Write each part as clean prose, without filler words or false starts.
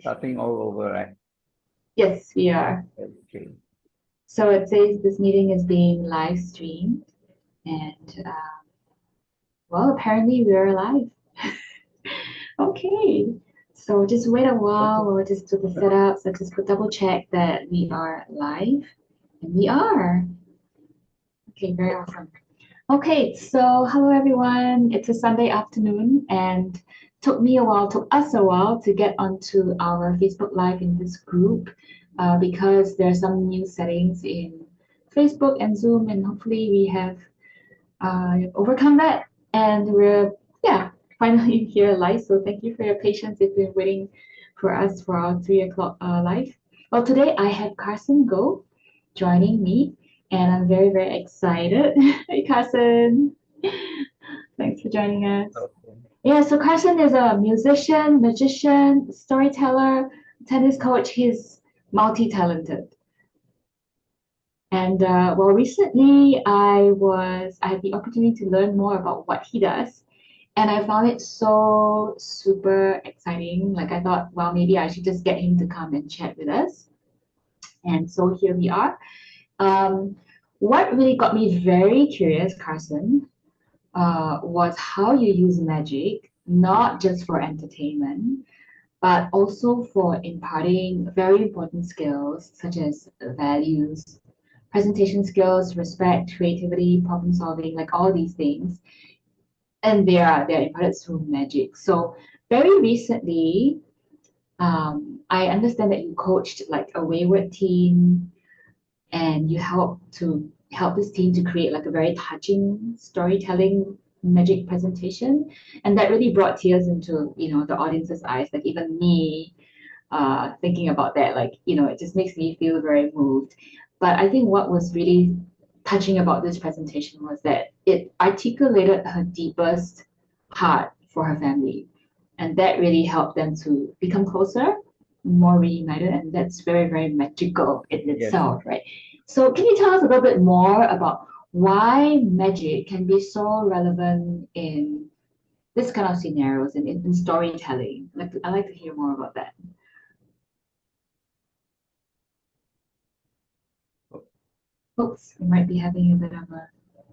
Starting all over, right? Yes, we are. Okay. So it says this meeting is being live streamed, and well, apparently we're live. Okay. So just wait a while. Okay. We'll just do the setup. So just double check that we are live, and we are. Okay, very awesome. Okay, so hello everyone. It's a Sunday afternoon, and took us a while to get onto our Facebook Live in this group because there are some new settings in Facebook and Zoom, and hopefully we have overcome that. And we're, yeah, finally here live. So thank you for your patience if you've been waiting for us for our 3 o'clock live. Well, today I have Carson Goh joining me, and I'm very, very excited. Hey, Carson. Thanks for joining us. Okay. Yeah, so Carson is a musician, magician, storyteller, tennis coach. He's multi-talented. And well, recently I had the opportunity to learn more about what he does, and I found it so super exciting. Like I thought, well, maybe I should just get him to come and chat with us. And so here we are. Um, what really got me very curious, Carson, was how you use magic, not just for entertainment, but also for imparting very important skills such as values, presentation skills, respect, creativity, problem solving, like all these things. And they're imparted through magic. So very recently, I understand that you coached like a wayward team and you help this team to create like a very touching storytelling magic presentation. And that really brought tears into, the audience's eyes, like even me thinking about that, like, it just makes me feel very moved. But I think what was really touching about this presentation was that it articulated her deepest heart for her family. And that really helped them to become closer, more reunited. And that's very, very magical in Yes. itself, right? So, can you tell us a little bit more about why magic can be so relevant in this kind of scenarios and in storytelling? I'd like to hear more about that. Oops, we might be having a bit of a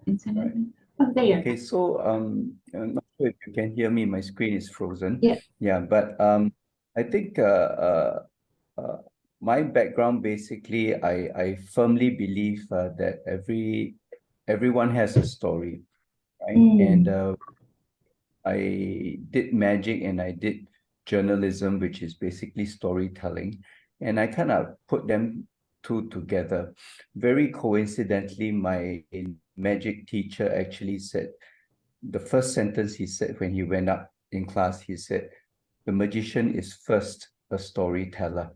internet. Right. Oh, there. Okay. So I'm not sure if you can hear me. My screen is frozen. Yeah. Yeah, but I think uh, my background basically, I firmly believe that everyone has a story, right? And Mm, I did magic and I did journalism, which is basically storytelling. And I kind of put them two together. Very coincidentally, my magic teacher actually said the first sentence he said when he went up in class, he said, the magician is first a storyteller.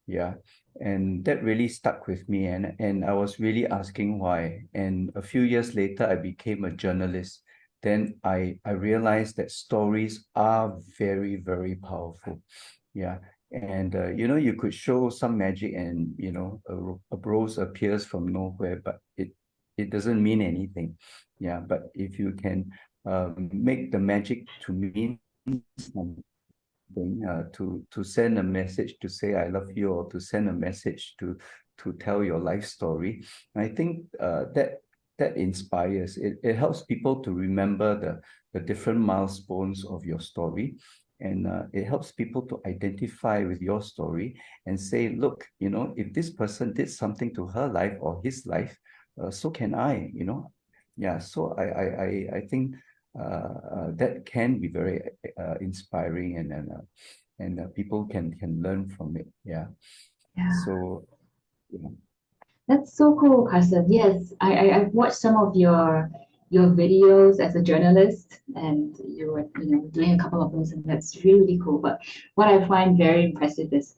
Yeah. And that really stuck with me. And I was really asking why. And a few years later, I became a journalist. Then I realized that stories are very, very powerful. Yeah. And, you could show some magic and, a rose appears from nowhere, but it doesn't mean anything. Yeah. But if you can make the magic to mean something, to send a message to say I love you, or to send a message to tell your life story. I think that inspires. It helps people to remember the different milestones of your story. And it helps people to identify with your story and say, look, if this person did something to her life or his life, so can I. Yeah, so I think that can be very inspiring, and people can learn from it. Yeah. yeah. So yeah. That's so cool, Carson. Yes, I've watched some of your videos as a journalist, and you were doing a couple of those, and that's really really cool. But what I find very impressive is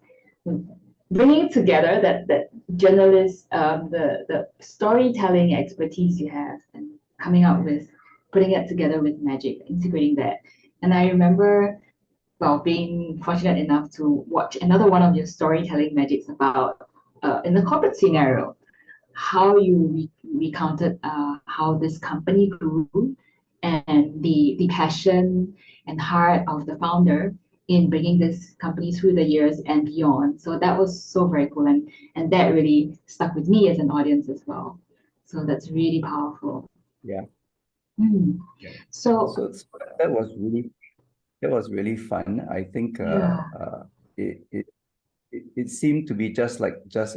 bringing together that journalist, the storytelling expertise you have, and coming out with putting it together with magic, integrating that. And I remember, well, being fortunate enough to watch another one of your storytelling magics about in the corporate scenario, how you recounted how this company grew and the passion and heart of the founder. in bringing this company through the years and beyond. So that was so very cool, and that really stuck with me as an audience as well. So that's really powerful. Yeah. Mm. Yeah. So So that was really fun. I think yeah, it, it it seemed to be just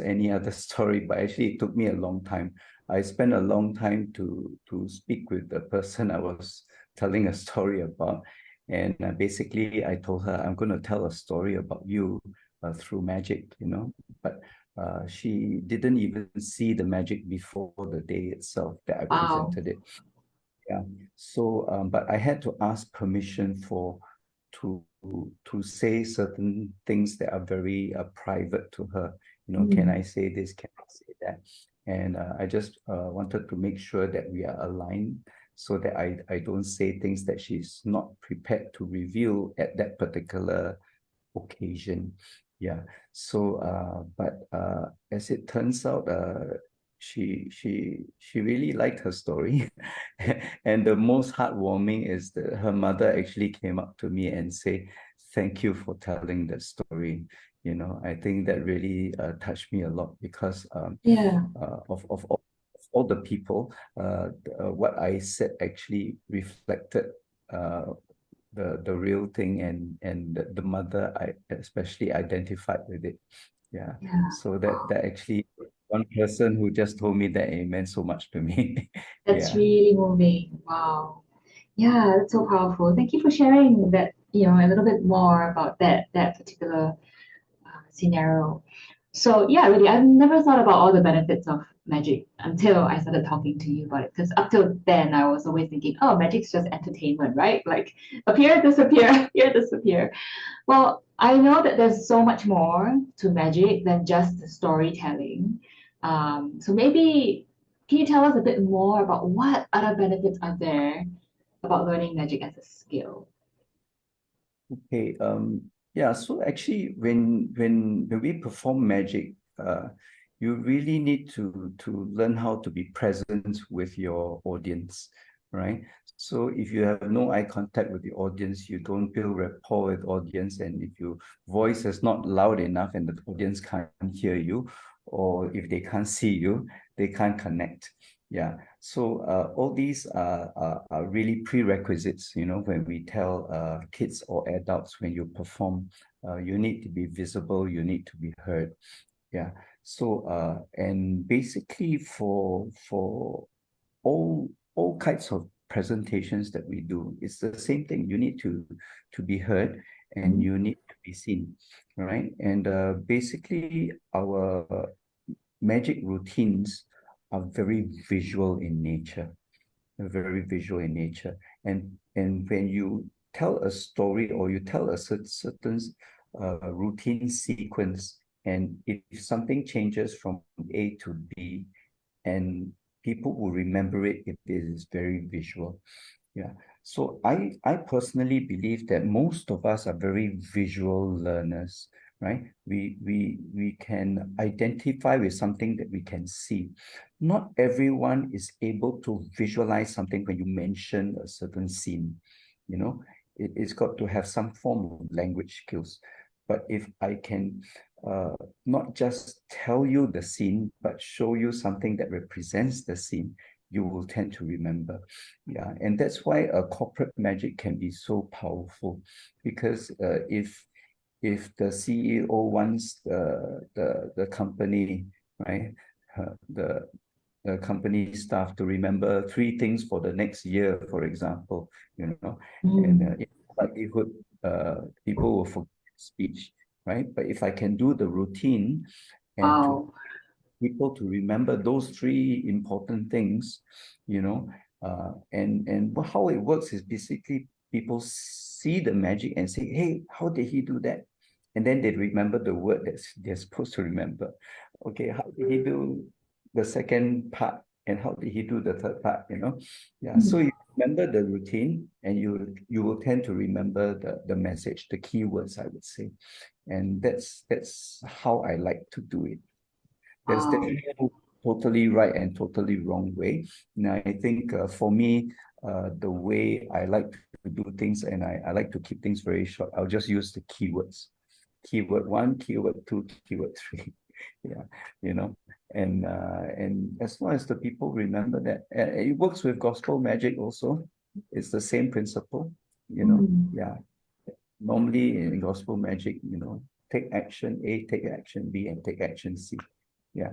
any other story, but actually it took me a long time. I spent a long time to speak with the person I was telling a story about, and basically I told her I'm going to tell a story about you through magic, but she didn't even see the magic before the day itself that I wow, presented it. Yeah. So, but I had to ask permission to to say certain things that are very private to her. Can mm, I say this? Can I say that? And I just wanted to make sure that we are aligned so that I don't say things that she's not prepared to reveal at that particular occasion. Yeah. So, but as it turns out, she really liked her story, and the most heartwarming is that her mother actually came up to me and say, "Thank you for telling the story." I think that really touched me a lot because yeah, of all the people, what I said actually reflected uh, the real thing, and the mother I especially identified with it. Yeah. yeah. So that actually one person who just told me that it meant so much to me. That's Yeah. really moving. Wow. Yeah, that's so powerful. Thank you for sharing that, a little bit more about that particular scenario. So yeah, really, I've never thought about all the benefits of magic until I started talking to you about it. Because up till then, I was always thinking, oh, magic's just entertainment, right? Like appear, disappear, appear, disappear. Well, I know that there's so much more to magic than just the storytelling. So maybe can you tell us a bit more about what other benefits are there about learning magic as a skill? Okay. Yeah. So actually, when we perform magic, you really need to learn how to be present with your audience, right? So if you have no eye contact with the audience, you don't build rapport with audience, and if your voice is not loud enough and the audience can't hear you, or if they can't see you, they can't connect. Yeah. So all these are really prerequisites, when we tell kids or adults when you perform, you need to be visible, you need to be heard. Yeah. So and basically for all kinds of presentations that we do, it's the same thing. You need to be heard and Mhm. you need to be seen, right? And basically our magic routines are very visual in nature, very visual in nature. And when you tell a story or you tell a certain routine sequence, and if something changes from A to B, and people will remember it if it is very visual. Yeah. So I personally believe that most of us are very visual learners, right? We can identify with something that we can see. Not everyone is able to visualize something when you mention a certain scene. It's got to have some form of language skills. But if I can not just tell you the scene, but show you something that represents the scene, you will tend to remember. Yeah, and that's why a corporate magic can be so powerful, because if the CEO wants the company, right, the company staff to remember three things for the next year, for example, and Mm, in likelihood, people will forget speech, right? But if I can do the routine and to wow. people to remember those three important things, and how it works is basically people see the magic and say, "Hey, how did he do that?" And then they remember the word that they're supposed to remember. Okay, how did he do the second part, and how did he do the third part? Yeah. So Mm. you remember the routine, and you will tend to remember the message, the keywords, I would say, and that's how I like to do it. There's Wow. definitely no totally right and totally wrong way. Now, I think for me, the way I like to do things, and I like to keep things very short. I'll just use the keywords. Keyword one, keyword two, keyword three. Yeah, and as long as the people remember that, it works with gospel magic also. It's the same principle, Mm. yeah. Normally in gospel magic, take action A, take action B, and take action C. Yeah.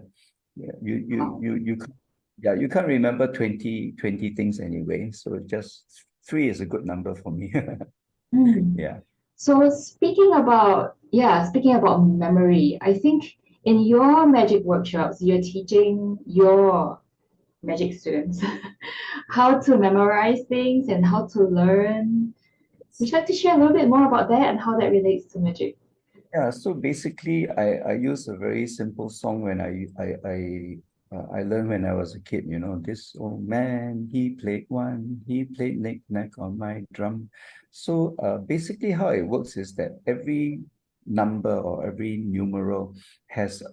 Yeah. Wow. You can't remember 20 things anyway. So just three is a good number for me. Mm. Yeah. So speaking about memory, I think in your magic workshops, you're teaching your magic students how to memorize things and how to learn. Would you like to share a little bit more about that and how that relates to magic? Yeah, so basically, I use a very simple song when I learned when I was a kid. This old man, he played knick-knack on my drum. So basically, how it works is that every number or every numeral has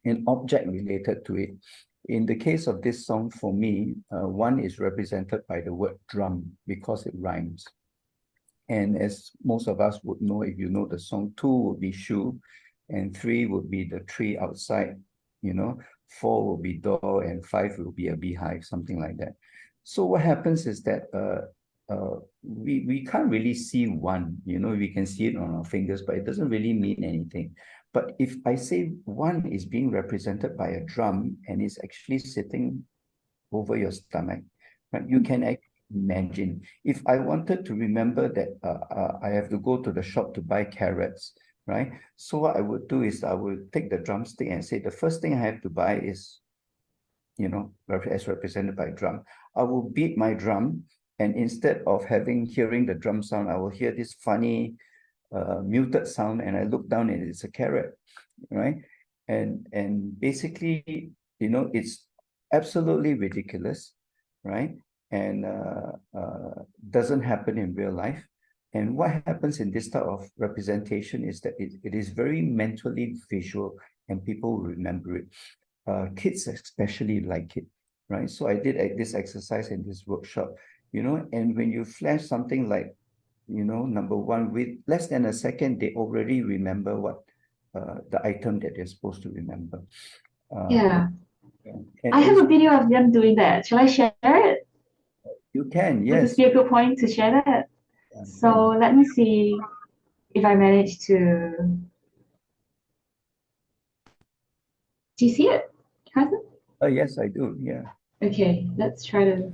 an object related to it. In the case of this song, for me, one is represented by the word drum because it rhymes. And as most of us would know, if you know the song, two would be shoe, and three would be the tree outside, four will be door, and five will be a beehive, something like that. So what happens is that we can't really see one, we can see it on our fingers, but it doesn't really mean anything. But if I say one is being represented by a drum and is actually sitting over your stomach, right? You can actually imagine. If I wanted to remember that I have to go to the shop to buy carrots, right? So what I would do is I would take the drumstick and say the first thing I have to buy is, as represented by drum. I will beat my drum, and instead of hearing the drum sound, I will hear this funny muted sound, and I look down and it's a carrot, right? And basically, it's absolutely ridiculous, right? And doesn't happen in real life. And what happens in this type of representation is that it is very mentally visual, and people remember it. Kids especially like it, right? So I did this exercise in this workshop, and when you flash something like, number one, with less than a second, they already remember what the item that they're supposed to remember. Yeah, And I have it's, a video of them doing that. Shall I share it? you can, Would this yes, be a good point to share that? you So can. let me see if I manage to. Do you see it, Carson? Oh, yes, I do. Yeah. Okay, let's try to.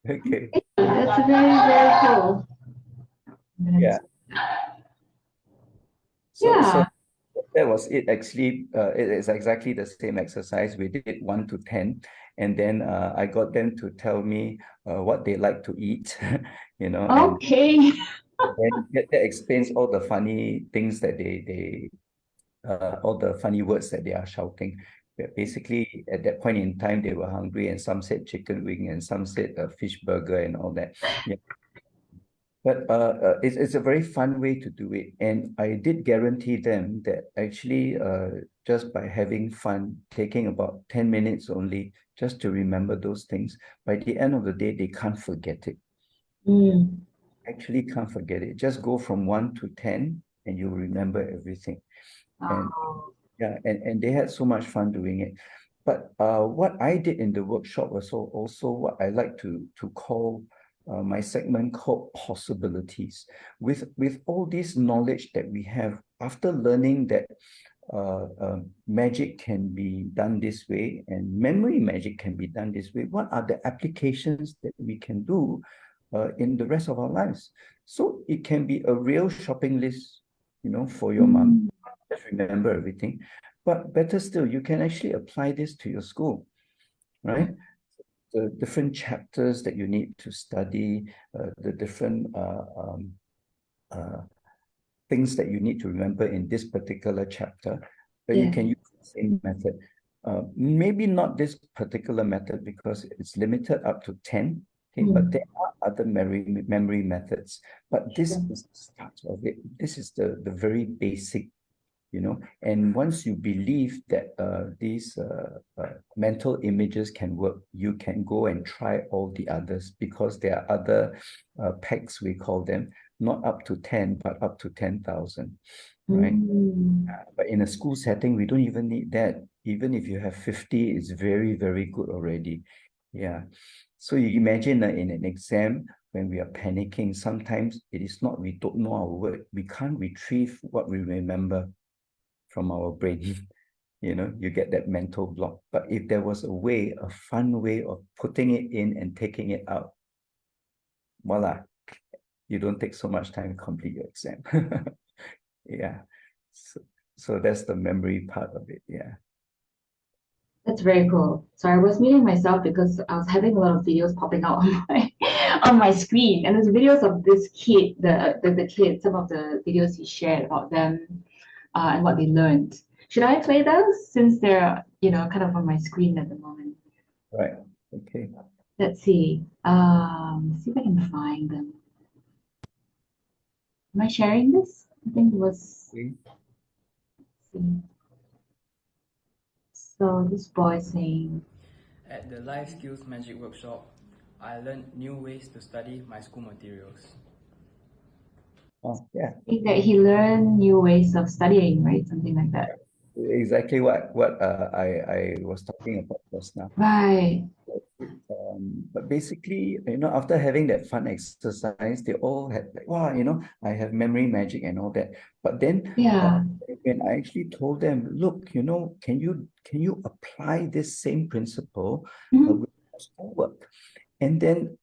Okay. That's very, very cool. Yeah. So Yeah. that was it. Actually, it is exactly the same exercise. We did 1 to 10, and then I got them to tell me what they like to eat, and Okay. then that explains all the funny things that all the funny words that they are shouting. Basically, at that point in time, they were hungry, and some said chicken wing, and some said a fish burger, and all that. Yeah. But it's a very fun way to do it. And I did guarantee them that actually, just by having fun, taking about 10 minutes only just to remember those things, by the end of the day, they can't forget it. Mm. Actually, can't forget it. Just go from 1 to 10 and you'll remember everything. And Wow. yeah, and they had so much fun doing it. But what I did in the workshop was also what I like to call my segment called possibilities. With all this knowledge that we have, after learning that magic can be done this way and memory magic can be done this way, what are the applications that we can do in the rest of our lives? So it can be a real shopping list, for your mom. Mm. Just remember everything. But better still, you can actually apply this to your school, right? the different chapters that you need to study, the different uh, things that you need to remember in this particular chapter, you Yeah. can use the same method. Maybe not this particular method because it's limited up to 10, okay, but there are other memory methods. But this Sure. is the start of it. This is the very basic, and once you believe that these mental images can work, you can go and try all the others because there are other packs, we call them, not up to 10, but up to 10,000, right? Mm. But in a school setting, we don't even need that. Even if you have 50, it's very, very good already. Yeah. So you imagine that in an exam, when we are panicking, sometimes it is not we don't know our word. We can't retrieve what we remember from our brain. You get that mental block. But if there was a fun way of putting it in and taking it out, voila, you don't take so much time to complete your exam. Yeah. So that's the memory part of it. Yeah. That's very cool. So I was muting myself because I was having a lot of videos popping out on my on my screen, and there's videos of this kid, the kid, some of the videos he shared about them, and what they learned. Should I play those since they're kind of on my screen at the moment? Right. Okay. Let's see. See if I can find them. Am I sharing this? I think it was. Okay. Let's see. So this boy saying, At the Life Skills Magic Workshop, I learned new ways to study my school materials. Oh, yeah. I think that he learned new ways of studying, right? Something like that. Exactly what I was talking about just now. Right. But basically, after having that fun exercise, they all had like, wow, I have memory magic and all that. But then Yeah. when I actually told them, look, can you apply this same principle Mhm. with schoolwork? And then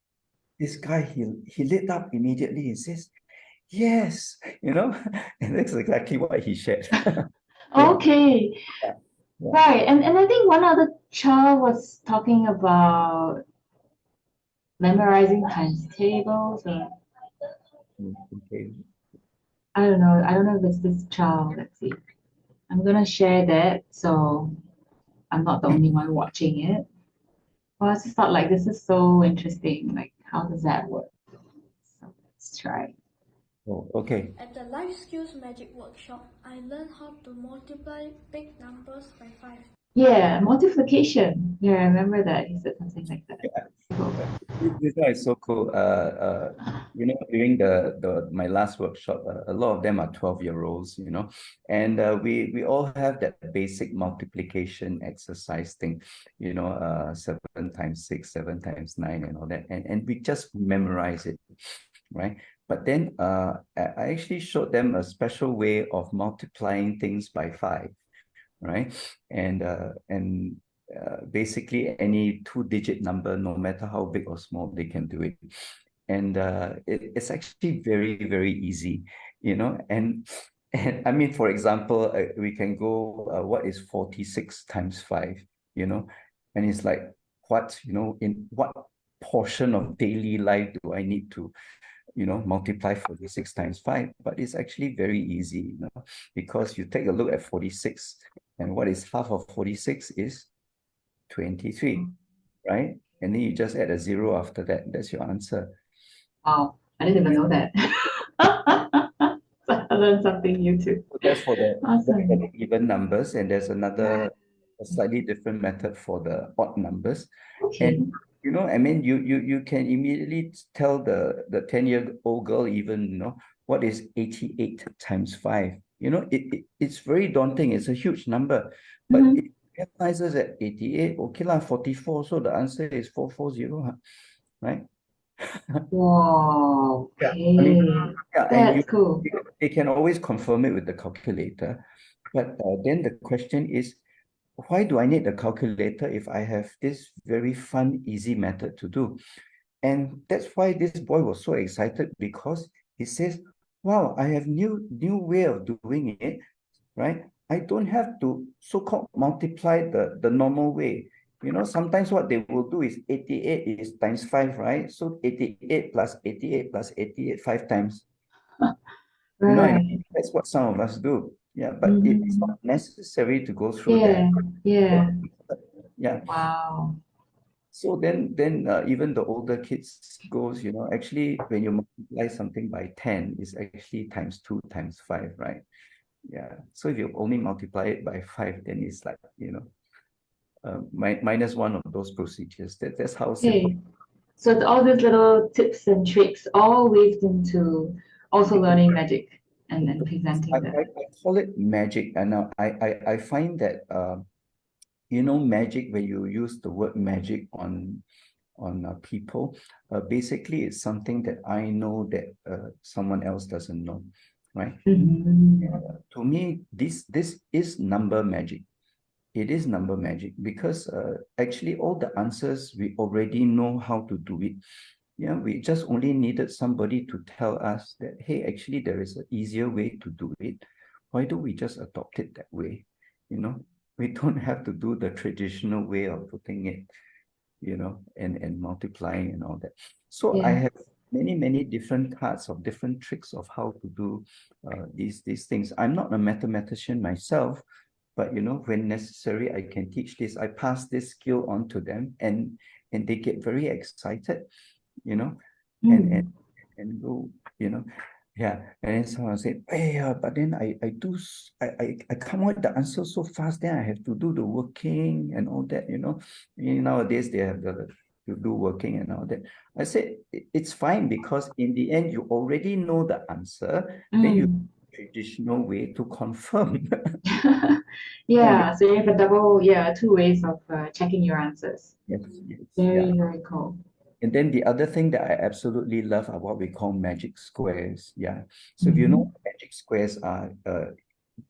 this guy, he lit up immediately and says, yes, and that's exactly what he shared. Yeah, Okay. yeah, yeah. Right. And I think one other child was talking about memorizing times tables or Okay. I don't know. I don't know if it's this child. Let's see. I'm gonna share that so I'm not the only one watching it. Well, I just thought like this is so interesting. Like, how does that work? So let's try. Oh, okay. At the Life Skills Magic Workshop, I learned how to multiply big numbers by 5. Yeah, multiplication. Yeah, I remember that. He said something like that. Yeah. Cool. This one is so cool. During my last workshop, a lot of them are 12-year-olds, and we all have that basic multiplication exercise thing, 7 times 6, 7 times 9, and all that, and we just memorize it, right? But then I actually showed them a special way of multiplying things by 5, right? And basically any two-digit number, no matter how big or small, they can do it. And it's actually very, very easy, and I mean, for example, we can go, what is 46 times 5, and it's like, in what portion of daily life do I need to multiply 46 times 5? But it's actually very easy, because you take a look at 46, and what is half of 46 is 23, right? And then you just add a 0 after that. That's your answer. Wow, I didn't even know that. So I learned something new too. So that's for the Awesome. even numbers, and there's Right. a slightly different method for the odd numbers. Okay. And I mean, you can immediately tell the 10-year-old girl even, what is 88 times 5. It's very daunting. It's a huge number, but Mhm. it realizes that 88, okay lah, 44. So the answer is 440, right? Whoa, Yeah, I mean, okay. yeah, and That's cool. they can always confirm it with the calculator. But then the question is, why do I need the calculator if I have this very fun, easy method to do? And that's why this boy was so excited, because he says, wow, I have new way of doing it, right? I don't have to so-called multiply the normal way. sometimes what they will do is 88 is times 5, right? So 88 plus 88 plus 88 5 times. Right. That's what some of us do. Yeah, but it's not necessary to go through that. Yeah. Yeah. Wow. So then even the older kids goes, actually when you multiply something by 10, it's actually times 2 times 5, right? Yeah. So if you only multiply it by 5, then it's like, minus one of those procedures. That's how simple. Okay. So all these little tips and tricks all weaved into also learning magic and presenting I that. call it magic, and I find that magic, when you use the word magic on people, basically it's something that I know that someone else doesn't know, right? To me, this is number magic. It is number magic because actually all the answers we already know how to do it. Yeah, we just only needed somebody to tell us that, hey, actually there is an easier way to do it. Why don't we just adopt it that way? We don't have to do the traditional way of putting it, and multiplying and all that. So I Yeah. have many different cards of different tricks of how to do these things. I'm not a mathematician myself, but when necessary, I can teach this. I pass this skill on to them, and they get very excited, and go, yeah. And then someone said, hey, but then I do, I come out with the answer so fast, then I have to do the working and all that, nowadays they have to do working and all that. I said, it's fine, because in the end, you already know the answer, then you traditional way to confirm. Yeah, so you have a two ways of checking your answers. Yes, Very, yeah. very cool. And then the other thing that I absolutely love are what we call magic squares. Yeah. So if you know what magic squares are,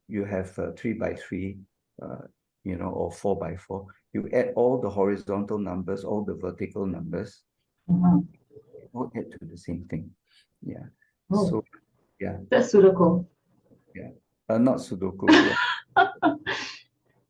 you have 3 by 3, or 4 by 4. You add all the horizontal numbers, all the vertical numbers, all add to the same thing. Yeah. Oh, So yeah, that's super cool. yeah. Not Sudoku. Yeah.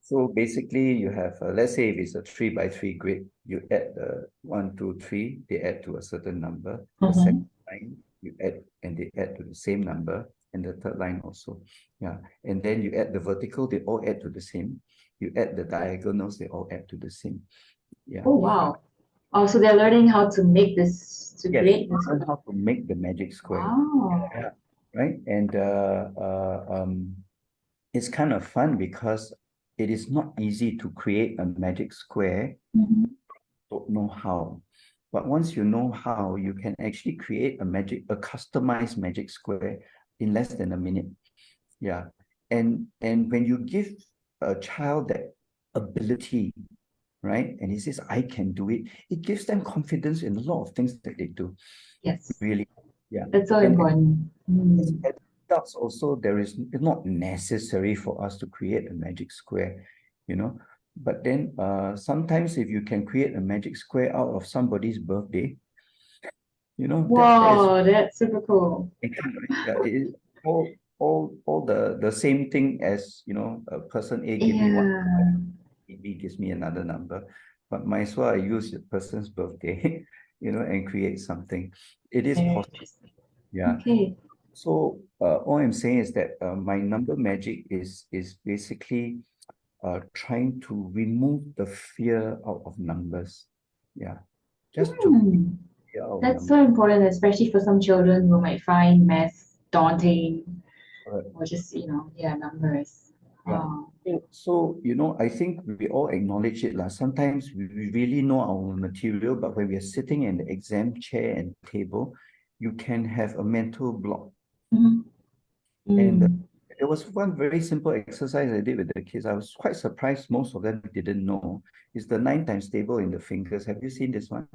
So basically, you have, let's say if it's a 3 by 3 grid, you add the 1, 2, 3, they add to a certain number. The second line, you add, and they add to the same number, and the third line also. Yeah. And then you add the vertical, they all add to the same. You add the diagonals, they all add to the same. Yeah. Oh, wow. Oh, so they're learning how to make this, to Yes, create this. learn how to make the magic square. Wow. Yeah. Right. And it's kind of fun because it is not easy to create a magic square. Don't know how. But once you know how, you can actually create a customized magic square in less than a minute. Yeah. And when you give a child that ability, right, and he says, I can do it, it gives them confidence in a lot of things that they do. Yes, Really. Yeah. that's so And important. as adults also, it's not necessary for us to create a magic square, But then sometimes if you can create a magic square out of somebody's birthday, that is Wow, that's super cool. yeah, it is all the same thing as, a person A give me one, Yeah, B gives me another number, but might as well I use the person's birthday, and create something. It is very possible. interesting. Yeah. Okay. So all I'm saying is that my number magic is basically trying to remove the fear out of numbers. Yeah, just to fear out of That's numbers. so important, especially for some children who might find math daunting Correct. or just, numbers. Yeah. Wow. So, I think we all acknowledge it. Sometimes we really know our material, but when we are sitting in the exam chair and table, you can have a mental block. And there was one very simple exercise I did with the kids. I was quite surprised most of them didn't know. It's the 9 times table in the fingers. Have you seen this one?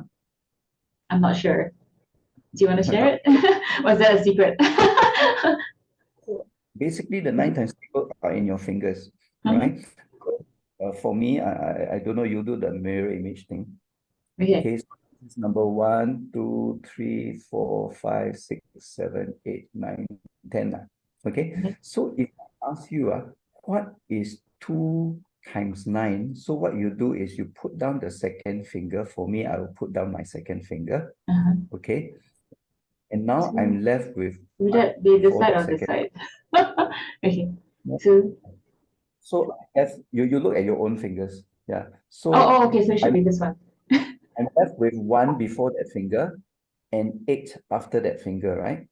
I'm not sure. Do you want to share it? Was that a secret? Basically, the 9 times table are in your fingers, right? For me, I don't know, you do the mirror image thing. Okay. Okay, so this is number 1, 2, 3, 4, 5, 6, 7, 8, 9, 10. Okay, so if I ask you, what is 2 times 9. So what you do is you put down the second finger. For me, I will put down my second finger. Okay. And now So I'm left with would 1 that be this before side the or this second. side? Okay. No. 2. So as you look at your own fingers. Yeah. So Okay, so it should be this one. I'm left with 1 before that finger and 8 after that finger, right?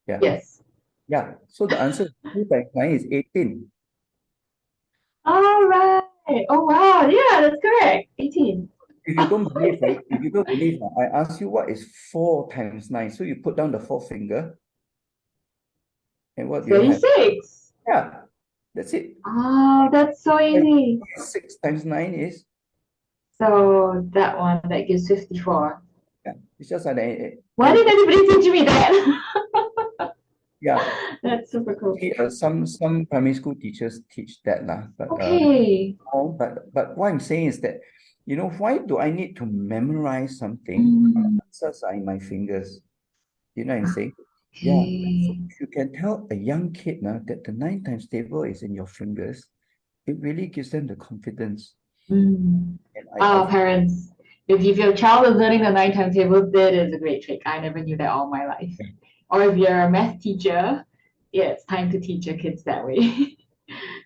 Yeah. Yes. Yeah. So the answer is 2 times 9 is 18. All right. Oh wow, yeah, that's correct. 18. If you don't believe, right? If you don't believe, I ask you what is 4 times 9. So you put down the fourth finger. And what do you have? 36. Yeah. That's it. Oh, that's so easy. 6 times 9 is, So that one, that gives 54. yeah, it's just like that. Why did anybody teach me that? Yeah. That's super cool. Some primary school teachers teach that lah, but Okay. but what I'm saying is that, why do I need to memorize something? Mm, Answers are in my fingers. You know what I'm saying? Yeah. So okay. if you can tell a young kid now that the 9 times table is in your fingers, it really gives them the confidence. Mm. And I Parents, if your child is learning the 9 times table, that is a great trick. I never knew that all my life. Or if you're a math teacher, yeah, it's time to teach your kids that way.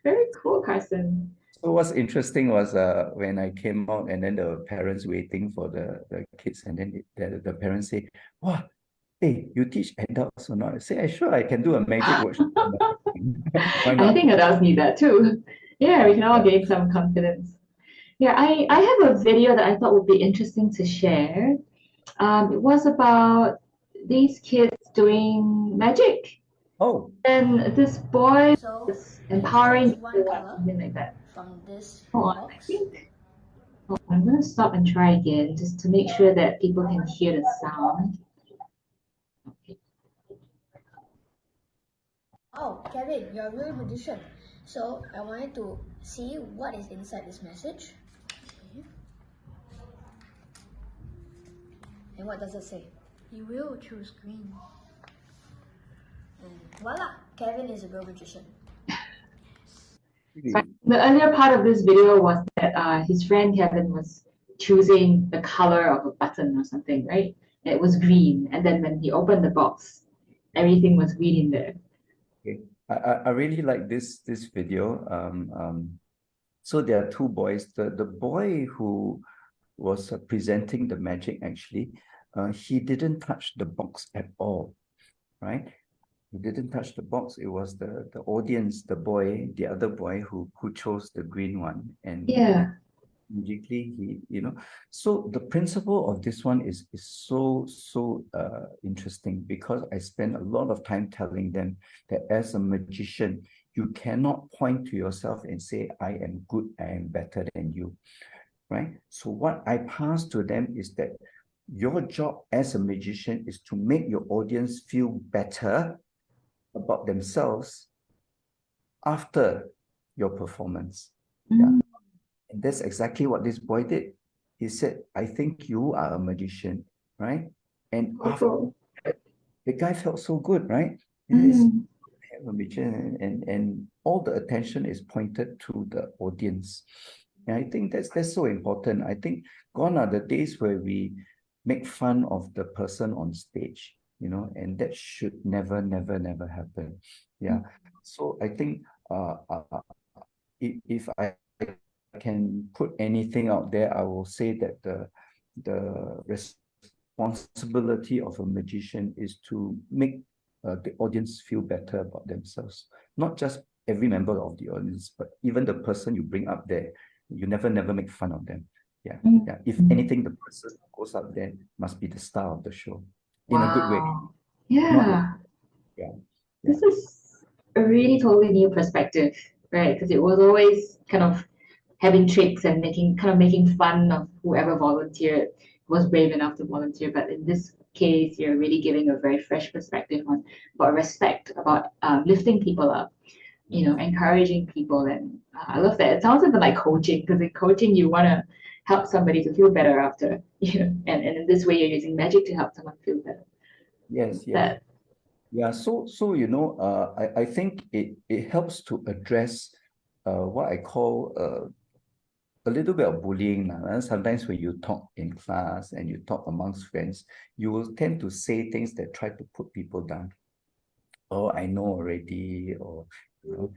Very cool, Carson. So what's interesting was when I came out and then the parents waiting for the kids, and then the parents say, "Wow, hey, you teach adults or not?" I say, "Sure, I can do a magic workshop." Why I not? think adults need that too. Yeah, we can all gain some confidence. Yeah, I have a video that I thought would be interesting to share. It was about these kids doing magic. Oh, And this boy So was you empowering choose one people, color something like that. from this Hold on, I box. think. I'm gonna stop and try again just to make sure that people can hear the sound. Okay. Oh, Kevin, you're a real magician. So I wanted to see what is inside this message. Okay. And what does it say? You will choose green. And voila, Kevin is a real magician. So the earlier part of this video was that his friend Kevin was choosing the color of a button or something, right? And it was green. And then when he opened the box, everything was green in there. okay. I really like this video. So there are 2 boys. The boy who was presenting the magic, actually, he didn't touch the box at all, right? He didn't touch the box. It was the audience, the other boy who chose the green one, and Yeah. immediately he, so the principle of this one is so interesting, because I spend a lot of time telling them that as a magician, you cannot point to yourself and say, I am good, I am better than you, right? So what I pass to them is that your job as a magician is to make your audience feel better about themselves after your performance. Yeah. And that's exactly what this boy did. He said, I think you are a magician, right? And after that, the guy felt so good, right? He's a magician, and all the attention is pointed to the audience. And I think that's so important. I think gone are the days where we make fun of the person on stage, and that should never happen. Yeah. So I think if I can put anything out there, I will say that the responsibility of a magician is to make the audience feel better about themselves. Not just every member of the audience, but even the person you bring up there. You never make fun of them. Yeah. If anything, the person who goes up there must be the star of the show in a good way. Yeah. Yeah. This is a really totally new perspective, right? Because it was always kind of having tricks and making fun of whoever volunteered was brave enough to volunteer. But in this case, you're really giving a very fresh perspective about respect, about lifting people up, encouraging people. And I love that. It sounds even like coaching, because in coaching, you want to help somebody to feel better after, and in this way, you're using magic to help someone feel better. Yes. That Yeah, so I think it helps to address what I call a little bit of bullying. Sometimes when you talk in class and you talk amongst friends, you will tend to say things that try to put people down. Oh, I know already, or you know,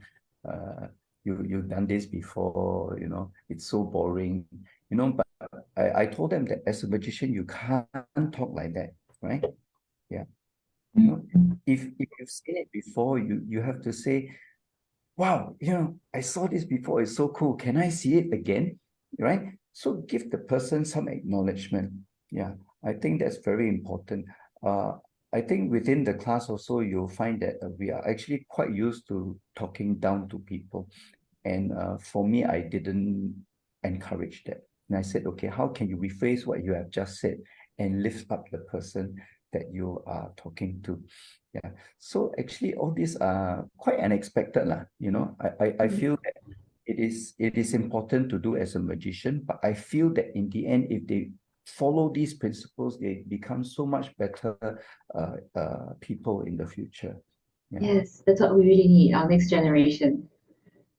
uh, you've done this before, it's so boring, but I told them that as a magician, you can't talk like that, right? Yeah. If you've seen it before, you have to say, wow, I saw this before, it's so cool. Can I see it again? Right? So give the person some acknowledgement. Yeah, I think that's very important. Uh, I think within the class also, you'll find that we are actually quite used to talking down to people. And for me, I didn't encourage that. And I said, okay, how can you rephrase what you have just said and lift up the person that you are talking to? Yeah. So actually, all these are quite unexpected, lah. I feel that it is important to do as a magician, but I feel that in the end, if they follow these principles, they become so much better people in the future. Yeah. Yes, that's what we really need, our next generation.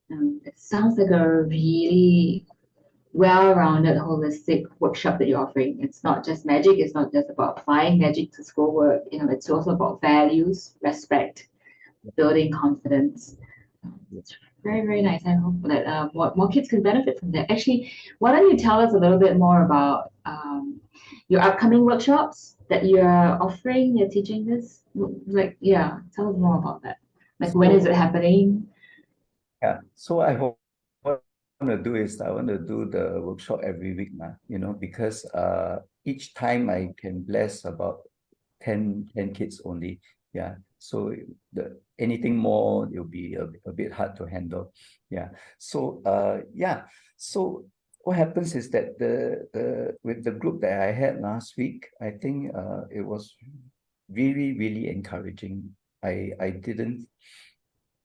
It sounds like a really well-rounded, holistic workshop that you're offering. It's not just magic, it's not just about applying magic to schoolwork, it's also about values, respect, building confidence. It's very, very nice. I hope that more kids can benefit from that. Actually, why don't you tell us a little bit more about your upcoming workshops that you're offering, you're teaching this? Like, yeah, tell us more about that. Like, when is it happening? Yeah, so what I want to do is I want to do the workshop every week now, because each time I can bless about 10 kids only. Yeah. So anything more, it'll be a bit hard to handle. Yeah. So yeah. So what happens is that the with the group that I had last week, I think it was really, really encouraging. I didn't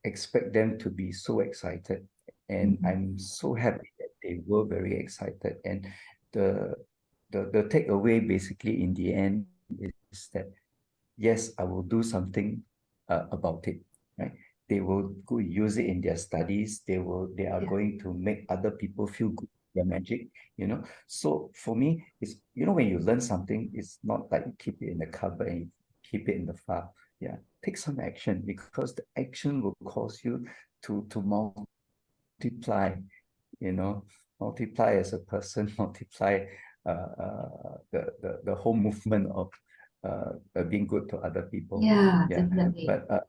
expect them to be so excited. And I'm so happy that they were very excited. And the the takeaway basically in the end is that yes, I will do something about it, right? They will go use it in their studies. They are going to make other people feel good with their magic, So for me, it's when you learn something, it's not like you keep it in the cupboard and you keep it in the file. Yeah, take some action because the action will cause you to multiply, you know, multiply as a person, multiply the whole movement of being good to other people. Yeah, Yeah, definitely. but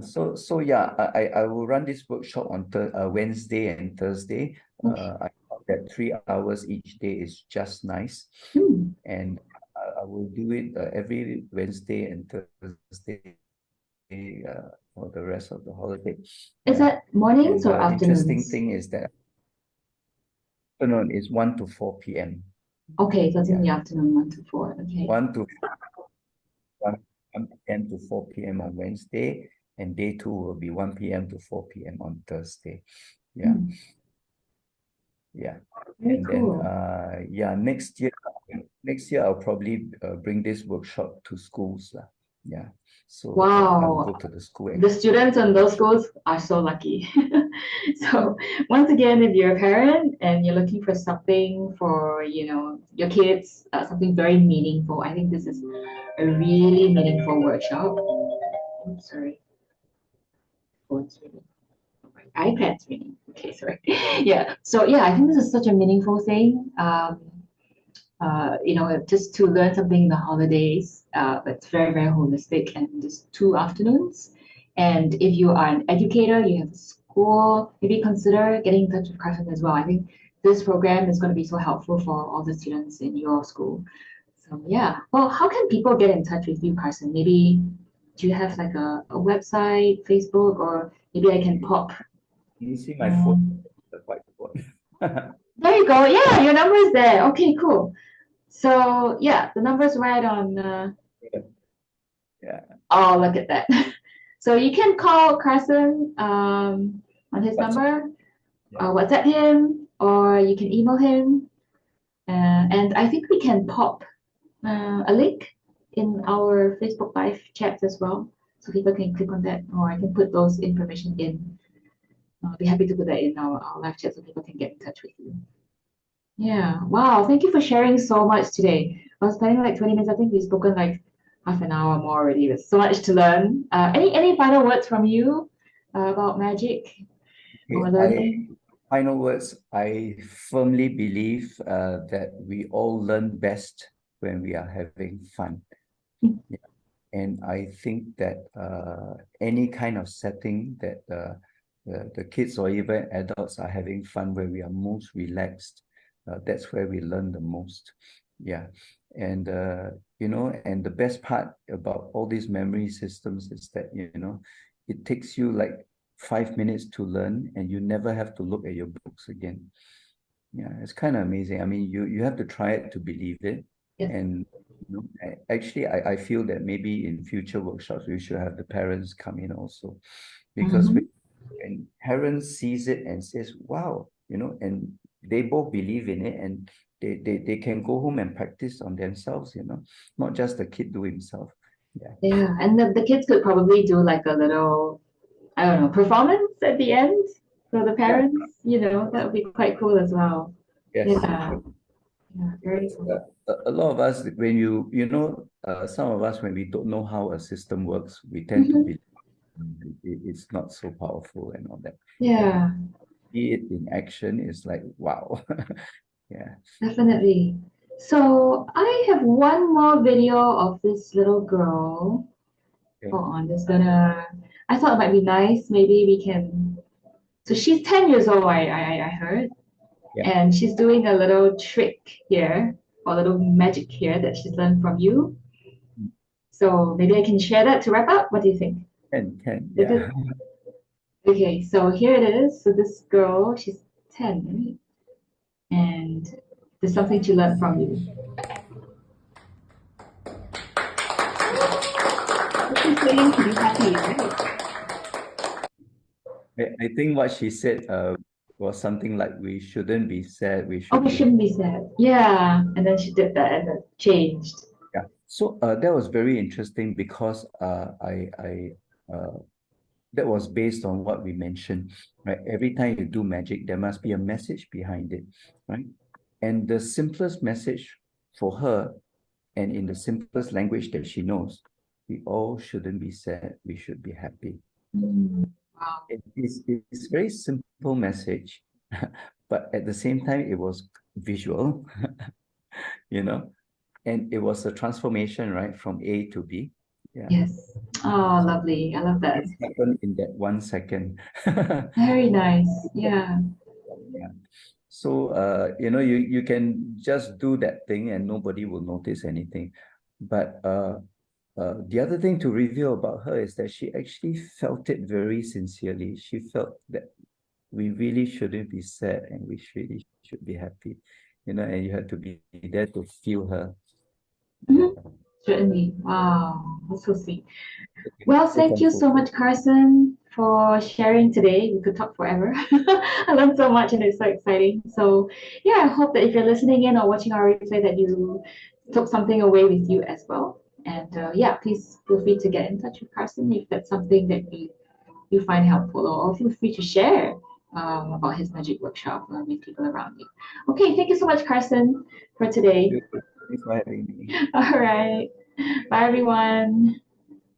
so yeah, I will run this workshop on Wednesday and Thursday. I thought that 3 hours each day is just nice, and I will do it every Wednesday and Thursday for the rest of the holiday. Is Yeah, that mornings and or the interesting afternoons? thing is that afternoon is 1 to 4 p.m. Okay, so it's in the Yeah, afternoon, 1 to 4. Okay. 1 to 1 p.m. to 4 p.m. on Wednesday, and day 2 will be 1 p.m. to 4 p.m. on Thursday. Yeah, yeah. Very And then cool. yeah, next year I'll probably bring this workshop to schools. Yeah. So I will Wow. go to the school and The students in those schools are so lucky. So once again, if you're a parent and you're looking for something for, your kids, something very meaningful, I think this is a really meaningful workshop. Oops, sorry. Phone's ringing. iPad's ringing. Okay, sorry. Yeah. So yeah, I think this is such a meaningful thing. Just to learn something in the holidays. It's very, very holistic and just 2 afternoons. And if you are an educator, you have a school, maybe consider getting in touch with Carson as well. I think this program is going to be so helpful for all the students in your school. So yeah. Well, how can people get in touch with you, Carson? Maybe do you have like a website, Facebook, or maybe I can pop. you see my phone, the whiteboard. There you go. Yeah, your number is there. Okay, cool. So yeah, the number's right on. Yeah. Oh, look at that. So you can call Carson on his What's number, yeah. WhatsApp him, or you can email him. And I think we can pop a link in our Facebook Live chats as well. so people can click on that, or I can put those information in. I'll be happy to put that in our live chat so people can get in touch with you. Yeah. Wow. Thank you for sharing so much today. I was planning like 20 minutes. I think we've spoken like half an hour more already. There's so much to learn. Any final words from you about magic or learning? Final words, I firmly believe that we all learn best when we are having fun. Yeah. And I think that any kind of setting that the kids or even adults are having fun, where we are most relaxed, that's where we learn the most. Yeah. And and the best part about all these memory systems is that, it takes you like 5 minutes to learn, and you never have to look at your books again. Yeah, it's kind of amazing. I mean, you have to try it to believe it. Yes. And actually, I feel that maybe in future workshops we should have the parents come in also, because when parents sees it and says, "Wow," and they both believe in it, and they can go home and practice on themselves, not just the kid do himself. Yeah. Yeah. And the kids could probably do like a little, I don't know, performance at the end for the parents. That would be quite cool as well. Yes. Yeah. Yeah. Very cool. A lot of us, when some of us, when we don't know how a system works, we tend to be it's not so powerful and all that. Yeah. See it in action is like, wow. Yeah. Definitely. So I have one more video of this little girl. Okay. Hold on, I thought it might be nice. Maybe we can. So she's 10 years old, I heard. Yeah. And she's doing a little trick here, or a little magic here that she's learned from you. So maybe I can share that to wrap up. What do you think? Can, Is yeah. Okay, so here it is. So this girl, she's 10, right? And there's something she learned from you. She's saying to be happy, right? I think what she said was something like, we shouldn't be sad, we Oh, should we be shouldn't be sad. Yeah. And then she did that and then changed. Yeah. So that was very interesting, because that was based on what we mentioned, right? Every time you do magic, there must be a message behind it, right? And the simplest message for her, and in the simplest language that she knows, we all shouldn't be sad, we should be happy. Wow. It's very simple message, but at the same time, it was visual, and it was a transformation, right, from A to B. Yeah. Yes. Oh, lovely. I love that. This happened in that 1 second. Very nice. Yeah. Yeah. So you can just do that thing and nobody will notice anything. But the other thing to reveal about her is that she actually felt it very sincerely. She felt that we really shouldn't be sad, and we really should be happy, and you have to be there to feel her. Certainly. Wow. That's so sweet. Well, thank you so much, Carson, for sharing today. We could talk forever. I learned so much and it's so exciting. So, yeah, I hope that if you're listening in or watching our replay, that you took something away with you as well. And yeah, please feel free to get in touch with Carson if that's something that you find helpful, or feel free to share about his magic workshop with people around you. Okay, thank you so much, Carson, for today. Thanks for having me. All right. Bye, everyone.